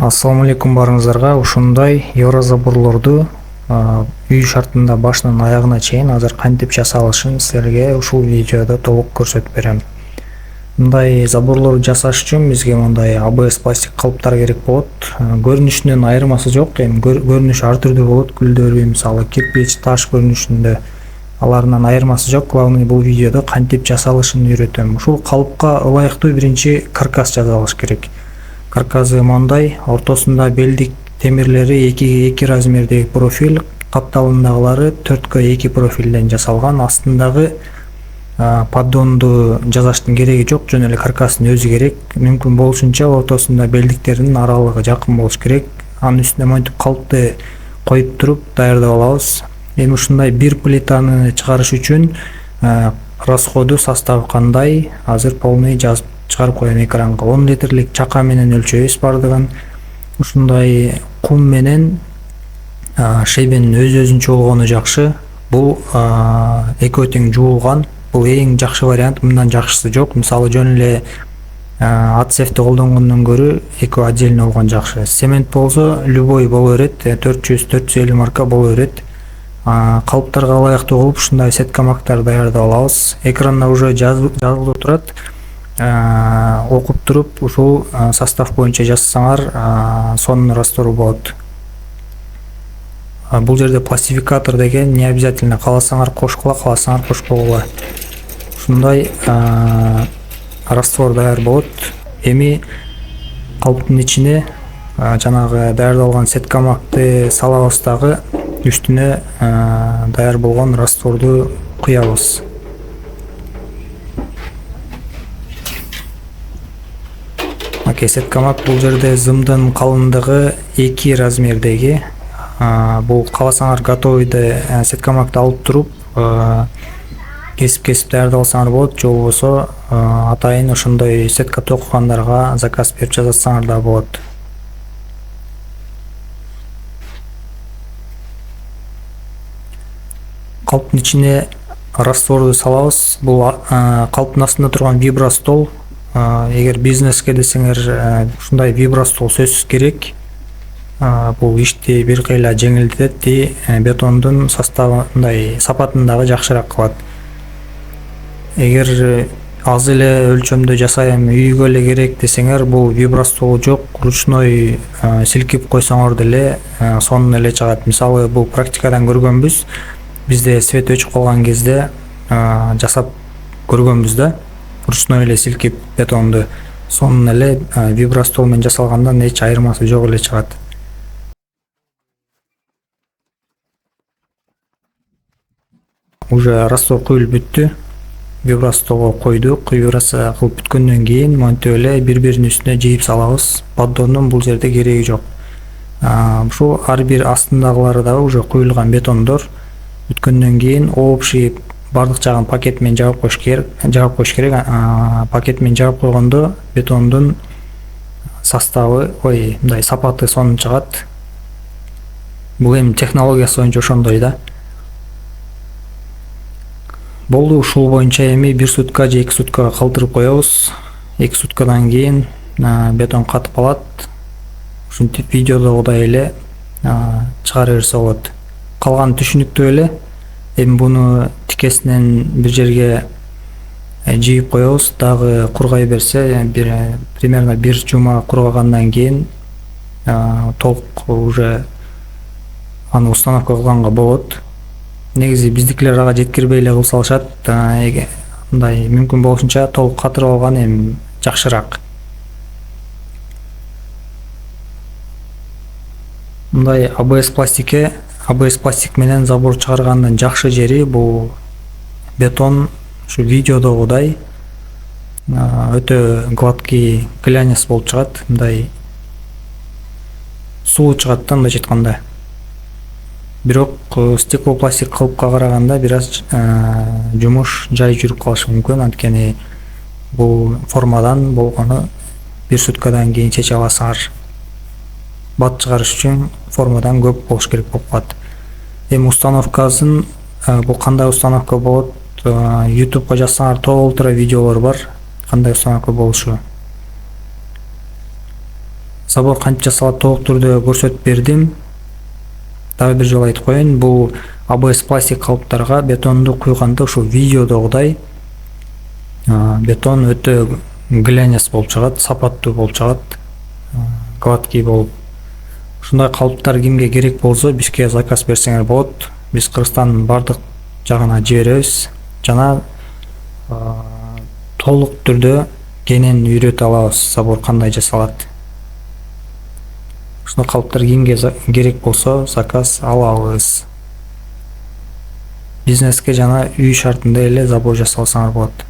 Ассаламу алейкум барыңыздарга. Ушундай еврозаборлорду үй шартында башынан аягына чейин азыр кантип жасалышын силерге ушул видеодо толук көрсөтүп берем. Мындай заборлорду жасаш үчүн бизге мындай ABS пластик калыптар керек болот. Көрүнүшүнөн айырмасы жок, эми көрүнүшү ар түрдүү болот. Гүлдөрү, мисалы кирпич, таш көрүнүшүндө аларынан айырмасы жок. Главный бул видеодо кантип жасалышын үйрөтөм. Ушул калыпка ылайыктуу биринчи каркас жасалыш керек. Каркасы мындай, ортосунда белдик темирлери 2 размердеги профиль, капталындагылары 4x2 профилден жасалган. Астындагы поддонду жасаштын кереги жок, жөн эле каркастын өзү керек. Мүмкүн болушунча ортосунда белдиктердин аралыгы жакын болуш керек. Анын үстүнө монтип калыпты коюп туруп даярдап алабыз. Эми ушундай бир плитаны чыгарыш үчүн расходу, составы кандай, азыр полный жазып чыгарып коем экранга. 10 литрлик чака менен өлчөйбүз бардыгын. Ушундай кум менен шейбенин өз-өзүнчө болгону жакшы. Бул экөө тең жуулган. Бул эң жакшы вариант, мындан жакшысы жок. Мисалы жөн эле отсевди колдонгондон көрө экөө отдельно болгон жакшы. Цемент болсо любой боло берет, 400-450 марка боло берет. Калыптарга ылайыктуу кылып ушундай сеткамактар даярдап алабыз. Экранда уже жазылып турат. Окуп туруп ушул состав боюнча жазсаңар сонун раствору болот. Бул жерде пластификатор деген не обязательно, кааласаңар кошкула, кааласаңар кошпогула. Ушундай раствор даяр болот. Эми калыптын ичине жанагы даярдалган сеткамакты салабыз дагы үстүнө даяр болгон растворду куябыз. Сеткамак бул жерде зымдын калындыгы 2 размердеги. Бул кааласаңар готовыйды сеткамакты алып туруп кесип даярдап алсаңар болот, же болбосо атайын ошондой сетка токугандарга заказ берип жасатсаңар да болот. Калыптын ичине растворду салабыз. Бул калыптын астында турган вибростол. Эгер бизнеске десеңер, ушундай вибростол сөзсүз керек. Бул ишти бир кыйла жеңилдетет и бетондун составындай сапатын дагы жакшыраак кылат. Эгер аз эле өлчөмдө жасайм, үйгө эле керек десеңер, бул вибростол жок, ручной силкип койсоңор деле сонун эле чыгат. Мисалы бул практикадан көргөнбүз. Бизде свет өчүп калган кезде жасап көргөнбүз да. Ручной эле силкип бетонду, сонун эле вибростол менен жасалгандан эч айырмасы жок эле чыгат. Уже раствор куюлуп бүттү. Вибростолго койдук. Вибрация кылып бүткөндөн кийин монтип эле бири-биринин үстүнө жейип салабыз. Поддондун бул жерде кереги жок. Ушул ар бир астындагылары дагы уже куюлган бетондор. Бүткөндөн кийин общий бардык жагын пакет менен жаап коюш керек. Пакет менен жаап койгондо бетондун составы, мындай сапаты сонун чыгат. Бул эми технологиясы боюнча ошондой да. Болду, ушул боюнча эми 1 сутка же 2 суткага калтырып коебуз. 2 суткадан кийин бетон катып калат. Ушинтип видеодогудай эле чыгара берсе болот. Калганы түшүнүктүү эле. Эми буну тикесинен бир жерге жийип коебуз. Дагы кургай берсе, примерно 1 жума кургагандан кийин толук уже аны установка кылганга болот. Негизи биздикилер ага жеткирбей эле кылып салышат. Мындай мүмкүн болушунча толук катырып алган эми жакшыраак. Мындай ABS пластик менен забор чыгаргандын жакшы жери бул бетон ушу видеодогудай өтө гладкий глянец болуп чыгат. Мындай сулуу чыгат да, мындайча айтканда. Бирок стеклопластик кылыпка караганда бир аз жумуш жай жүрүп калышы мүмкүн. Анткени бул формадан болгону 1 суткадан кийин чечип аласыңар. Бат чыгарыш үчүн формадан көп болуш керек болуп калат. Эми установкасын, бул кандай установка болот? YouTubeга жазсаңар толтура видеолор бар, кандай установка болушу. Забор кантип жасалат толук түрдө көрсөтүп бердим. Дагы бир жолу айтып коеюн, бул ABS пластик калыптарга бетонду куйганда ушул видеодогудай бетон өтө глянец болуп чыгат, сапаттуу болуп чыгат, гладкий болуп. Ушундай калыптар кимге керек болсо бизге заказ берсеңер болот. Биз Кыргызстандын бардык жагына жиберебиз жана толук түрдө кенен үйрөтө алабыз забор кандай жасалат. Ушундай калыптар кимге керек болсо заказ алабыз. Бизнеске жана үй шартында эле забор жасалсаңар болот.